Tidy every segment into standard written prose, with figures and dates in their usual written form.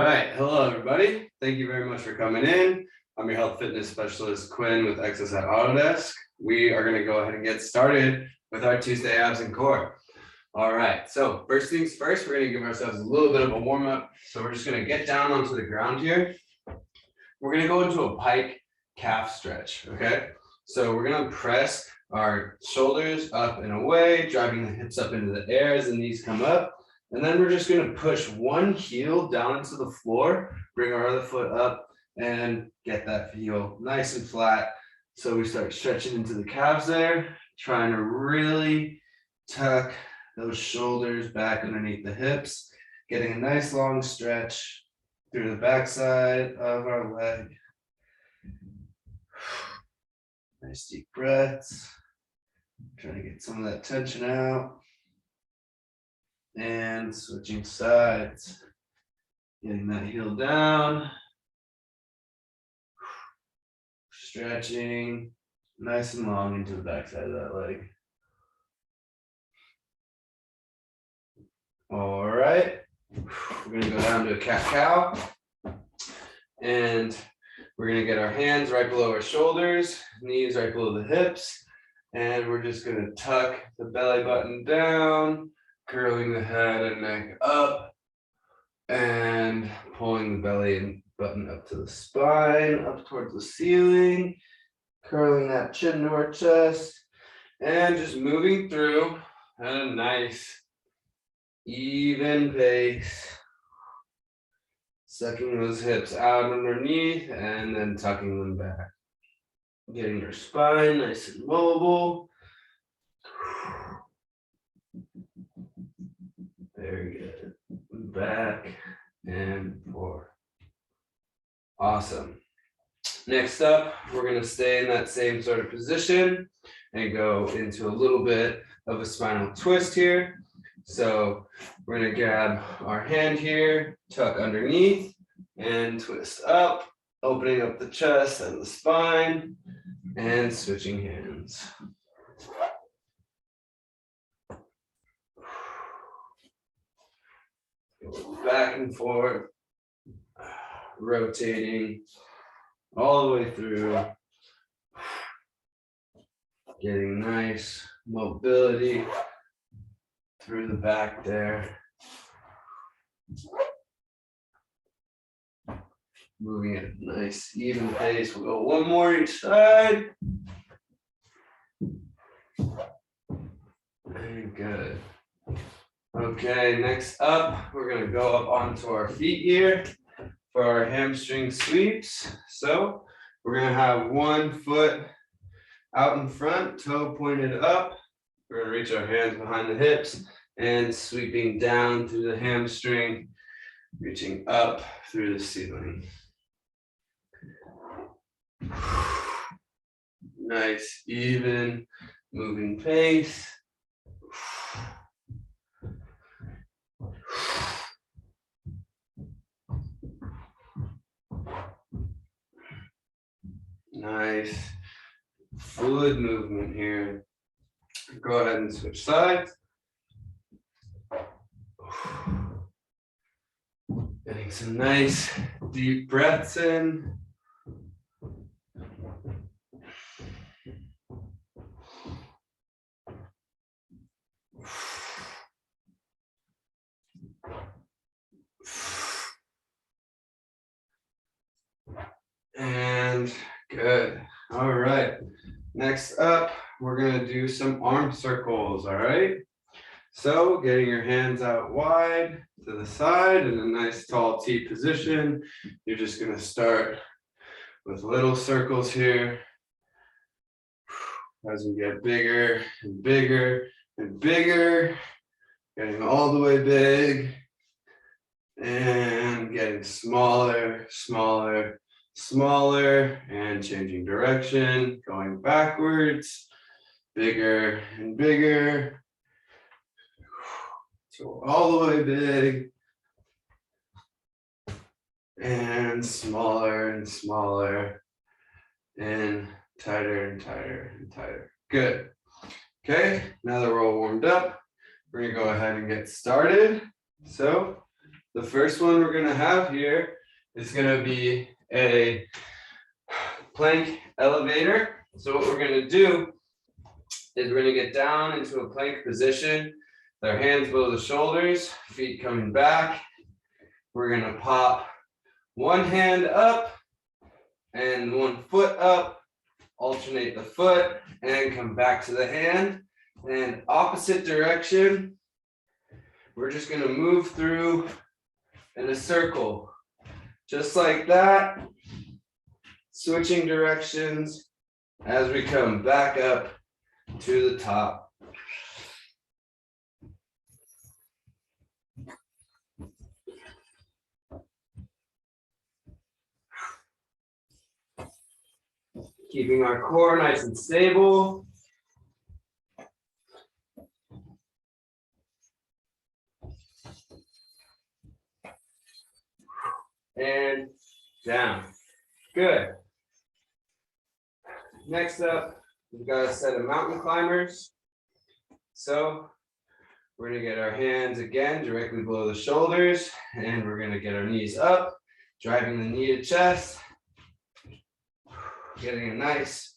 All right, hello everybody. Thank you very much for coming in. I'm your health fitness specialist, Quinn with Access at Autodesk. We are going to go ahead and get started with our Tuesday abs and core. All right, so first things first, we're going to give ourselves a little bit of a warm up. So we're just going to get down onto the ground here. We're going to go into a pike calf stretch, okay? So we're going to press our shoulders up and away, driving the hips up into the air as the knees come up. And then we're just going to push one heel down into the floor, bring our other foot up, and get that heel nice and flat. So we start stretching into the calves there, trying to really tuck those shoulders back underneath the hips, getting a nice long stretch through the backside of our leg. Nice deep breaths. Trying to get some of that tension out. And switching sides, getting that heel down, stretching nice and long into the backside of that leg. All right, we're going to go down to a cat-cow, and we're going to get our hands right below our shoulders, knees right below the hips, and we're just going to tuck the belly button down, curling the head and neck up and pulling the belly button up to the spine, up towards the ceiling, curling that chin to our chest, and just moving through at a nice, even pace. Sucking those hips out underneath and then tucking them back. Getting your spine nice and mobile. Very good. Back and forth. Awesome. Next up, we're going to stay in that same sort of position and go into a little bit of a spinal twist here. So we're going to grab our hand here, tuck underneath, and twist up, opening up the chest and the spine, and switching hands. Back and forth, rotating all the way through, getting nice mobility through the back there. Moving at a nice even pace. We'll go one more each side. Very good. Okay, next up, we're going to go up onto our feet here for our hamstring sweeps. So we're going to have one foot out in front, toe pointed up. We're going to reach our hands behind the hips and sweeping down through the hamstring, reaching up through the ceiling. Nice, even, moving pace. Nice fluid movement here. Go ahead and switch sides. Getting some nice deep breaths in. And good. All right. Next up, we're going to do some arm circles. All right. So getting your hands out wide to the side in a nice tall T position. You're just going to start with little circles here as we get bigger and bigger and bigger, getting all the way big and getting smaller, smaller, smaller, and changing direction, going backwards, bigger and bigger. So all the way big and smaller and smaller and tighter and tighter and tighter. Good. Okay, now that we're all warmed up, we're gonna go ahead and get started. So The first one we're gonna have here is gonna be a plank elevator. So what we're gonna do is we're gonna get down into a plank position, with our hands below the shoulders, feet coming back. We're gonna pop one hand up and one foot up, alternate the foot, and come back to the hand. And opposite direction, we're just gonna move through in a circle, just like that, switching directions as we come back up to the top. Keeping our core nice and stable. And down. Good. Next up, we've got a set of mountain climbers. So we're going to get our hands again directly below the shoulders, and we're going to get our knees up, driving the knee to chest. Getting a nice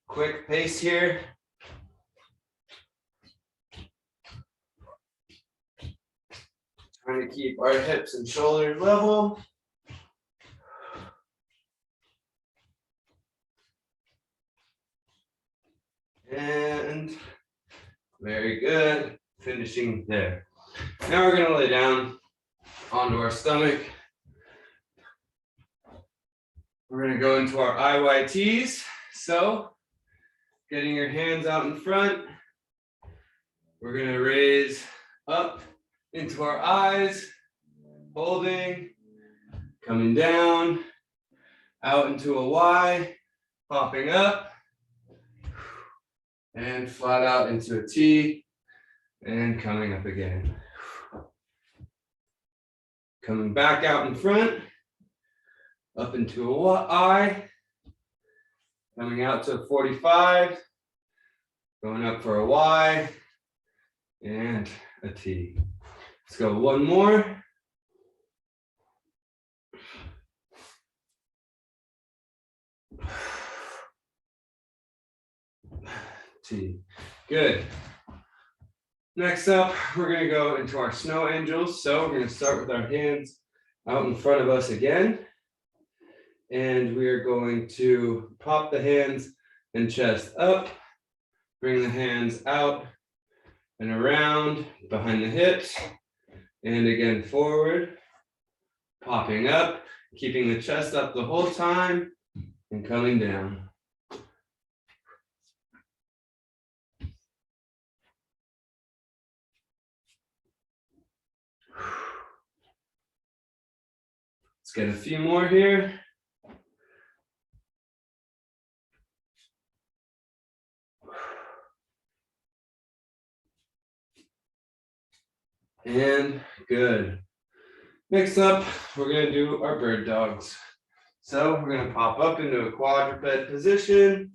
quick pace here. Trying to keep our hips and shoulders level. And very good, finishing there. Now we're gonna lay down onto our stomach. We're gonna go into our IYTs. So getting your hands out in front, we're gonna raise up into our eyes, holding, coming down, out into a Y, popping up, and flat out into a T, and coming up again. Coming back out in front, up into a I, coming out to a 45, going up for a Y, and a T. Let's go one more. T. Good. Next up, we're going to go into our snow angels. So we're going to start with our hands out in front of us again. And we are going to pop the hands and chest up, bring the hands out and around behind the hips, and again forward, popping up, keeping the chest up the whole time, and coming down. Let's get a few more here. And good. Next up, we're going to do our bird dogs. So we're going to pop up into a quadruped position.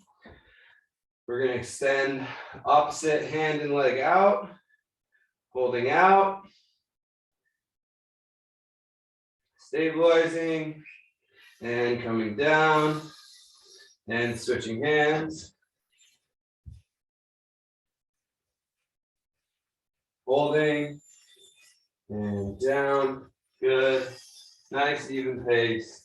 We're going to extend opposite hand and leg out, holding out, stabilizing, and coming down, and switching hands. Holding, and down, good, nice even pace.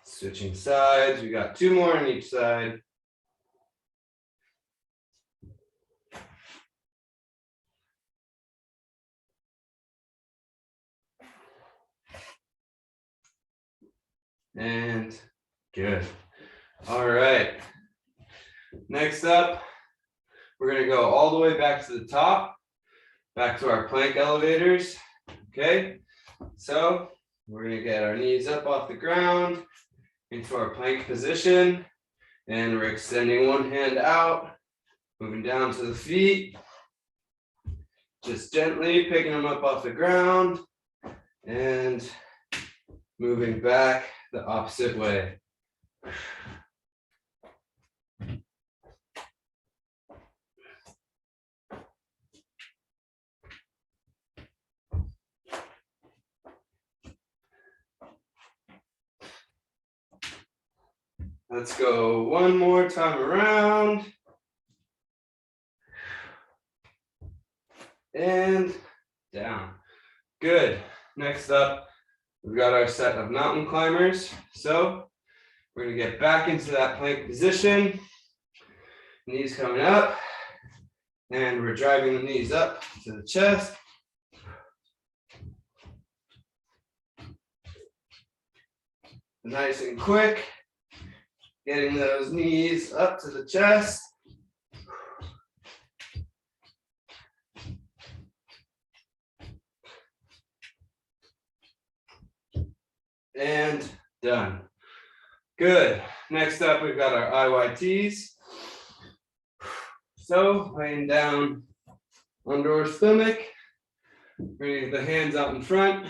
Switching sides, we got two more on each side. And good. All right. Next up, we're going to go all the way back to the top, back to our plank elevators. Okay. So we're going to get our knees up off the ground into our plank position. And we're extending one hand out, moving down to the feet. Just gently picking them up off the ground and moving back the opposite way. Let's go one more time around. And down. Good. Next up, we've got our set of mountain climbers. So we're going to get back into that plank position. Knees coming up. And we're driving the knees up to the chest. Nice and quick. Getting those knees up to the chest. And done. Good. Next up, we've got our IYTs. So laying down under our stomach, bringing the hands out in front,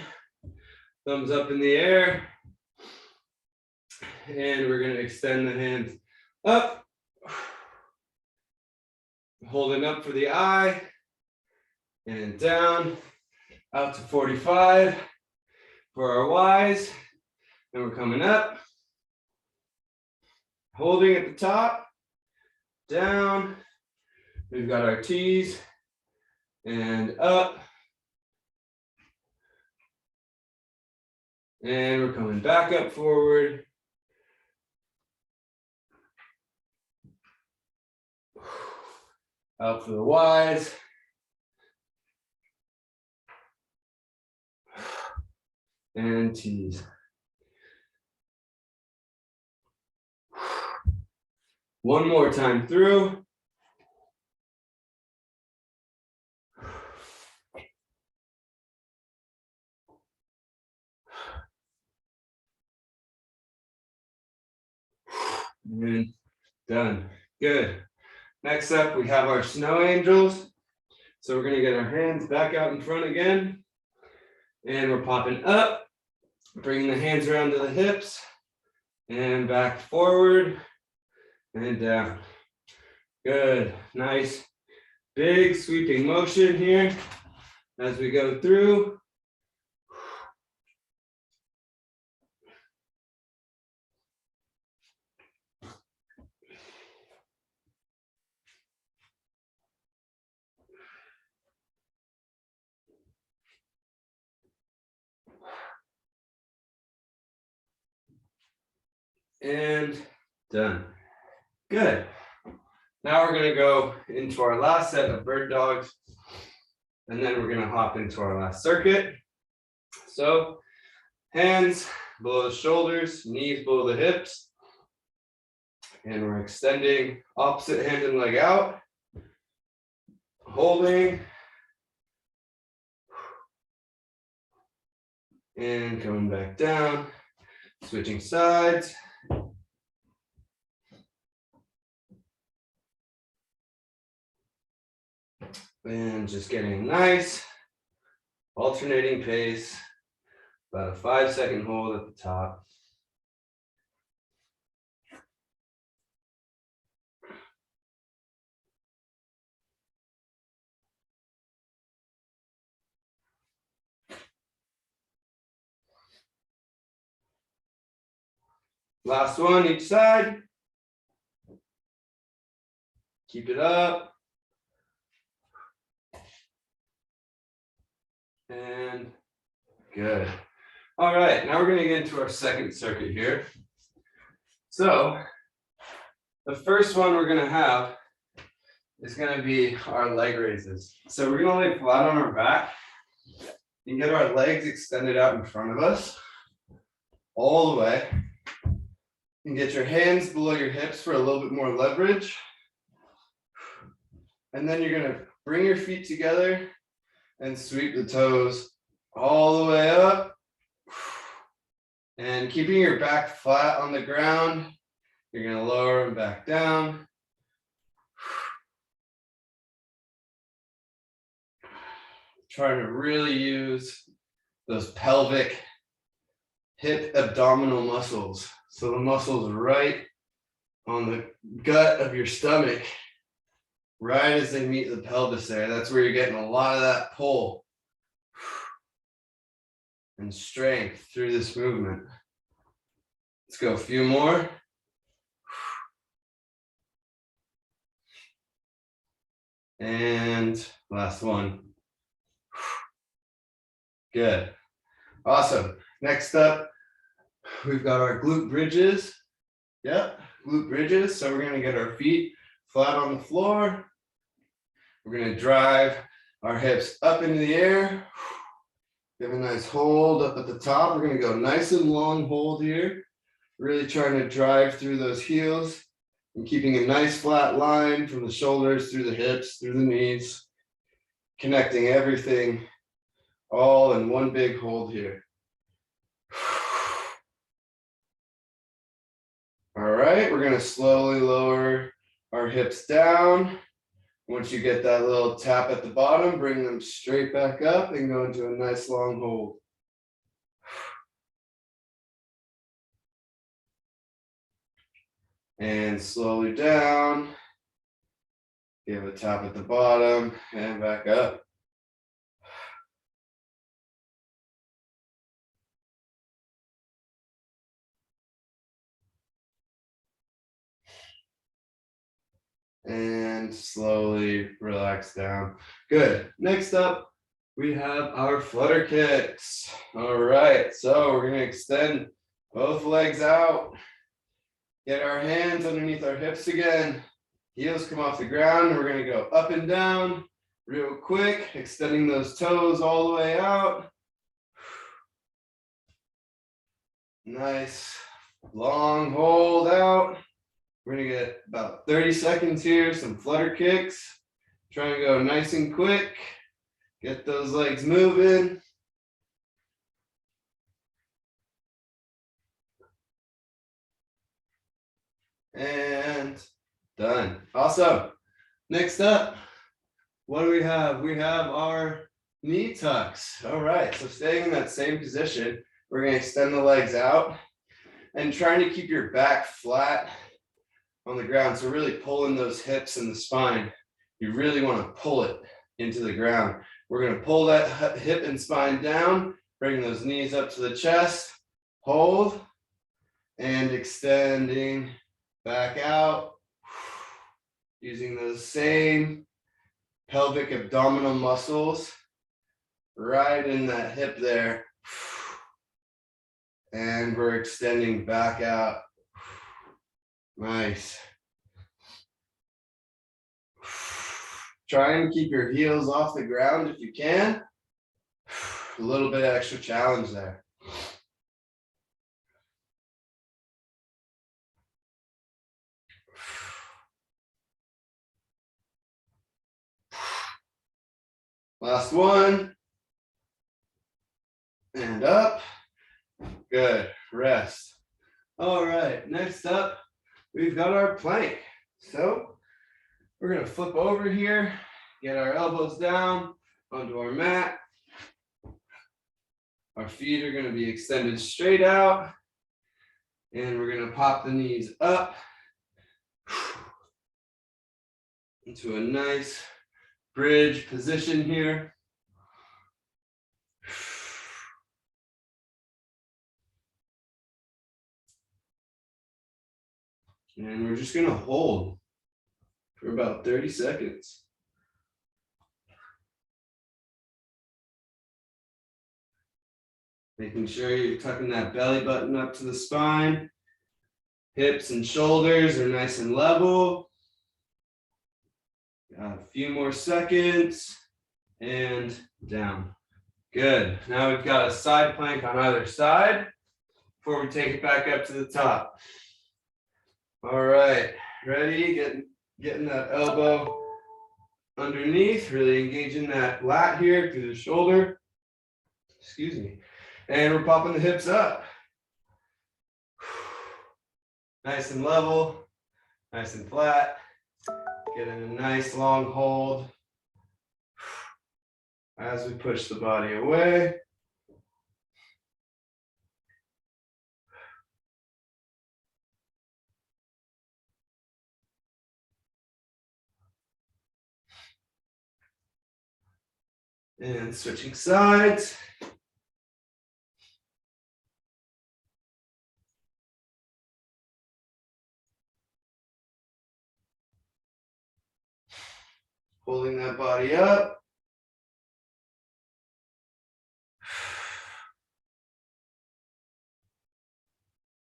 thumbs up in the air. And we're going to extend the hands up, holding up for the eye, and down, out to 45 for our Ys. And we're coming up, holding at the top, down. We've got our Ts, and up. And we're coming back up forward. Out for the Ys. And Ts. One more time through. And done. Good. Next up, we have our snow angels. So we're going to get our hands back out in front again. And we're popping up, bringing the hands around to the hips, and back forward, and down. Good. Nice, big sweeping motion here as we go through. And done. Good. Now we're going to go into our last set of bird dogs, and then we're going to hop into our last circuit. So hands below the shoulders, knees below the hips, and we're extending opposite hand and leg out, holding, and coming back down, switching sides. And just getting nice, alternating pace, about a 5-second hold at the top. Last one, each side. Keep it up. And good. All right, now we're going to get into our second circuit here. So the first one we're going to have is going to be our leg raises. So we're going to lay flat on our back and get our legs extended out in front of us all the way. And get your hands below your hips for a little bit more leverage. And then you're going to bring your feet together and sweep the toes all the way up. And keeping your back flat on the ground, you're going to lower them back down. trying to really use those pelvic hip abdominal muscles. So the muscles right on the gut of your stomach, right as they meet the pelvis there. That's where you're getting a lot of that pull and strength through this movement. Let's go a few more. And last one. Good. Awesome. Next up, we've got our glute bridges. Yep, glute bridges. So we're going to get our feet flat on the floor. We're going to drive our hips up into the air. Give a nice hold up at the top. We're going to go nice and long hold here. Really trying to drive through those heels and keeping a nice flat line from the shoulders through the hips, through the knees, connecting everything all in one big hold here. All right, we're going to slowly lower our hips down. Once you get that little tap at the bottom, bring them straight back up and go into a nice long hold. And slowly down. Give a tap at the bottom and back up. And slowly relax down. Good. Next up, we have our flutter kicks. All right, so we're going to extend both legs out. Get our hands underneath our hips again. Heels come off the ground. We're going to go up and down real quick, extending those toes all the way out. Nice long hold out. We're going to get about 30 seconds here, some flutter kicks. Try and go nice and quick. Get those legs moving. And done. Awesome. Next up, what do we have? We have our knee tucks. All right, so staying in that same position, we're going to extend the legs out and trying to keep your back flat on the ground. So really pulling those hips and the spine. You really want to pull it into the ground. We're going to pull that hip and spine down, bring those knees up to the chest, hold, and extending back out, using those same pelvic abdominal muscles right in that hip there. And we're extending back out. Nice. Try and keep your heels off the ground if you can. A little bit of extra challenge there. Last one. And up. Good. Rest. All right. Next up, we've got our plank. So we're going to flip over here, get our elbows down onto our mat. Our feet are going to be extended straight out. And we're going to pop the knees up into a nice bridge position here. And we're just going to hold for about 30 seconds. Making sure you're tucking that belly button up to the spine. Hips and shoulders are nice and level. Got a few more seconds and down. Good. Now we've got a side plank on either side before we take it back up to the top. All right, ready? Getting that elbow underneath, really engaging that lat here through the shoulder. Excuse me. And we're popping the hips up. Nice and level, nice and flat. Getting a nice long hold. as we push the body away. And switching sides. Holding that body up.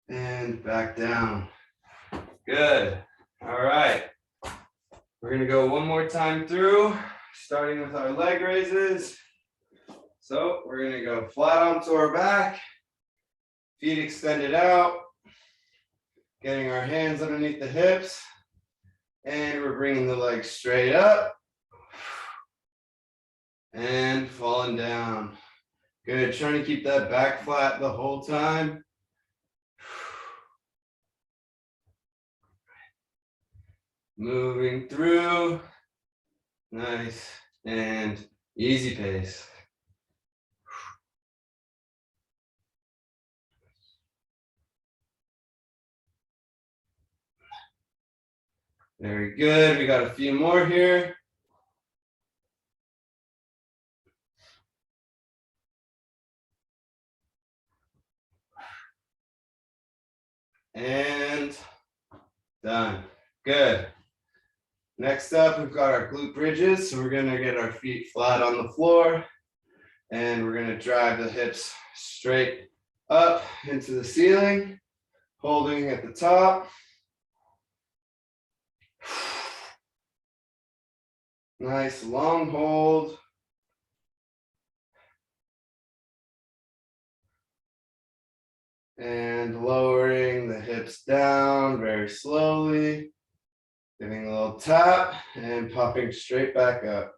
And back down. Good. All right. We're going to go one more time through, starting with our leg raises. So we're going to go flat onto our back, feet extended out, getting our hands underneath the hips, and we're bringing the legs straight up and falling down. Good. Trying to keep that back flat the whole time. Moving through. Nice and easy pace. Very good. We got a few more here. And done. Good. Next up, we've got our glute bridges. So we're going to get our feet flat on the floor and we're going to drive the hips straight up into the ceiling, holding at the top. Nice long hold. And lowering the hips down very slowly. Giving a little tap and popping straight back up.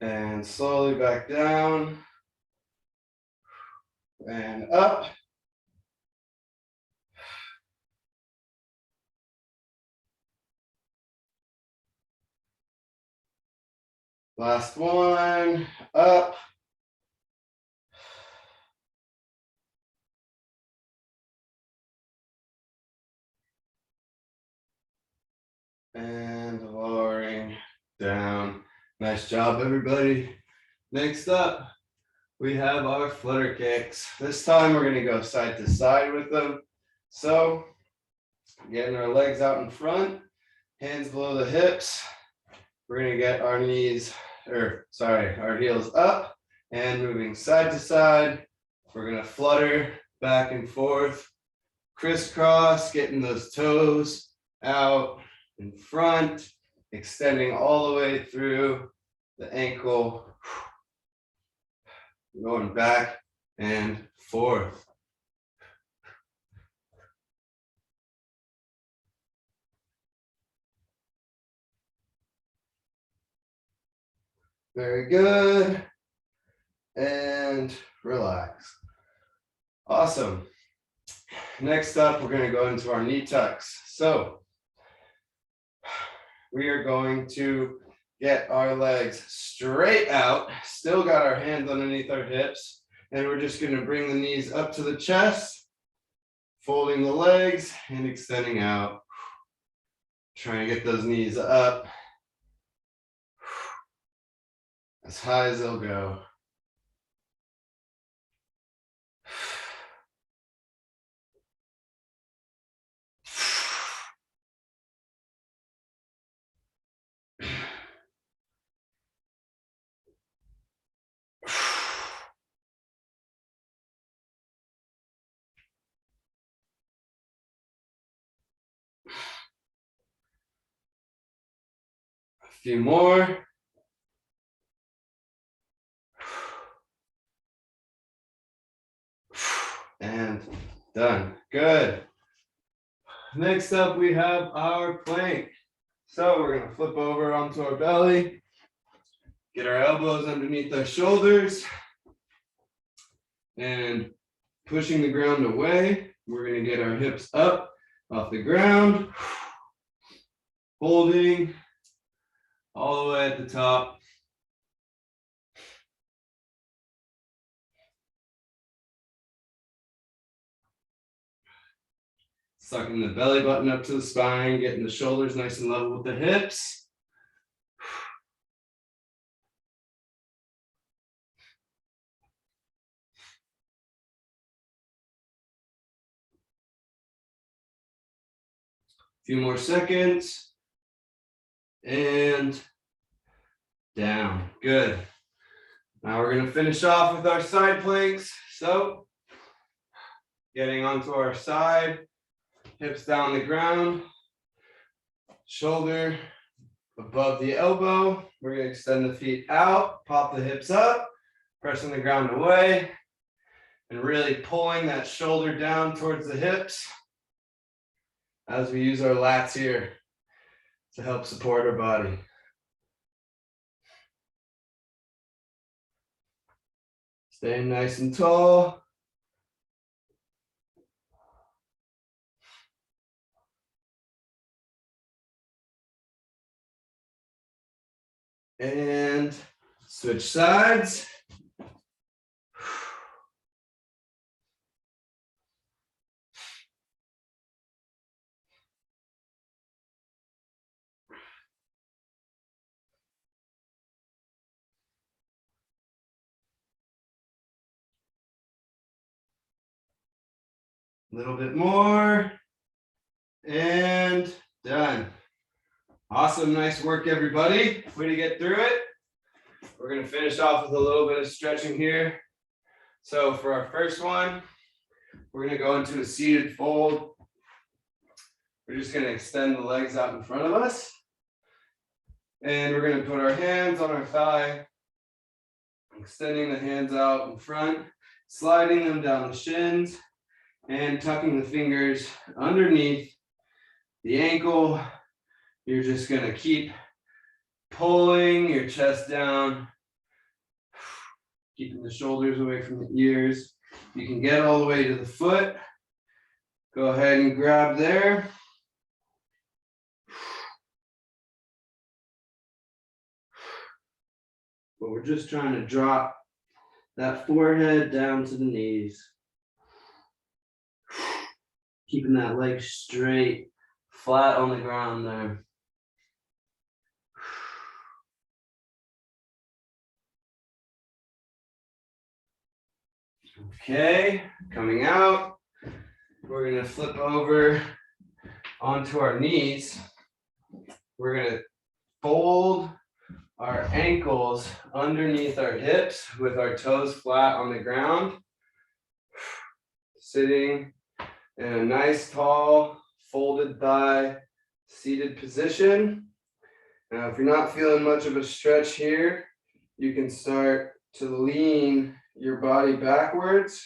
And slowly back down. And up. Last one, up. And lowering down. Nice job, everybody. Next up, we have our flutter kicks. This time we're gonna go side to side with them. So, getting our legs out in front, hands below the hips. We're gonna get our our heels up and moving side to side. We're gonna flutter back and forth, crisscross, getting those toes out in front, extending all the way through the ankle, going back and forth. Very good. And relax. Awesome. Next up, we're going to go into our knee tucks. So we are going to get our legs straight out, still got our hands underneath our hips, and we're just going to bring the knees up to the chest, folding the legs and extending out. Trying to get those knees up as high as they'll go. A few more. And done. Good. Next up, we have our plank. So we're going to flip over onto our belly, get our elbows underneath our shoulders, and pushing the ground away. We're going to get our hips up off the ground, holding all the way at the top. Sucking the belly button up to the spine, getting the shoulders nice and level with the hips. A few more seconds. And down. Good. Now we're going to finish off with our side planks. So, getting onto our side, hips down the ground, shoulder above the elbow. We're going to extend the feet out, pop the hips up, pressing the ground away, and really pulling that shoulder down towards the hips as we use our lats here to help support our body. Staying nice and tall. And switch sides. A little bit more. And done. Awesome, nice work, everybody. Way to get through it. We're going to finish off with a little bit of stretching here. So for our first one, we're going to go into a seated fold. We're just going to extend the legs out in front of us. And we're going to put our hands on our thigh, extending the hands out in front, sliding them down the shins, and tucking the fingers underneath the ankle. You're just going to keep pulling your chest down, keeping the shoulders away from the ears. You can get all the way to the foot. Go ahead and grab there. But we're just trying to drop that forehead down to the knees. Keeping that leg straight, flat on the ground there. Okay, coming out. We're going to flip over onto our knees. We're going to fold our ankles underneath our hips with our toes flat on the ground. Sitting in a nice, tall, folded thigh, seated position. Now, if you're not feeling much of a stretch here, you can start to lean your body backwards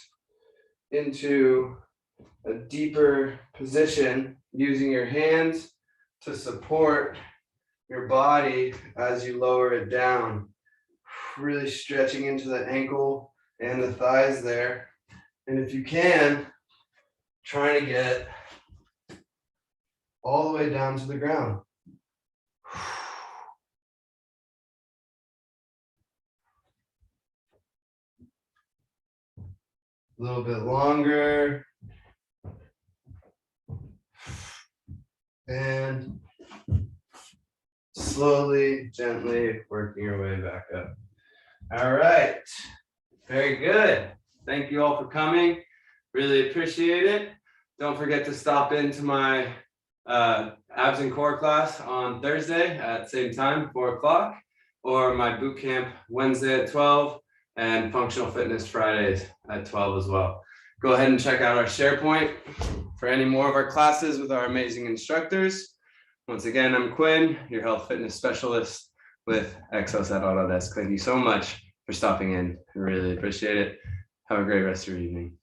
into a deeper position using your hands to support your body as you lower it down. Really stretching into the ankle and the thighs there. And if you can, trying to get all the way down to the ground. A little bit longer. And slowly, gently working your way back up. All right. Very good. Thank you all for coming. Really appreciate it. Don't forget to stop into my abs and core class on Thursday at the same time, 4 o'clock, or my boot camp Wednesday at 12, and functional fitness Fridays at 12 as well. Go ahead and check out our SharePoint for any more of our classes with our amazing instructors. Once again, I'm Quinn, your health fitness specialist with Exos at Autodesk. Thank you so much for stopping in. I really appreciate it. Have a great rest of your evening.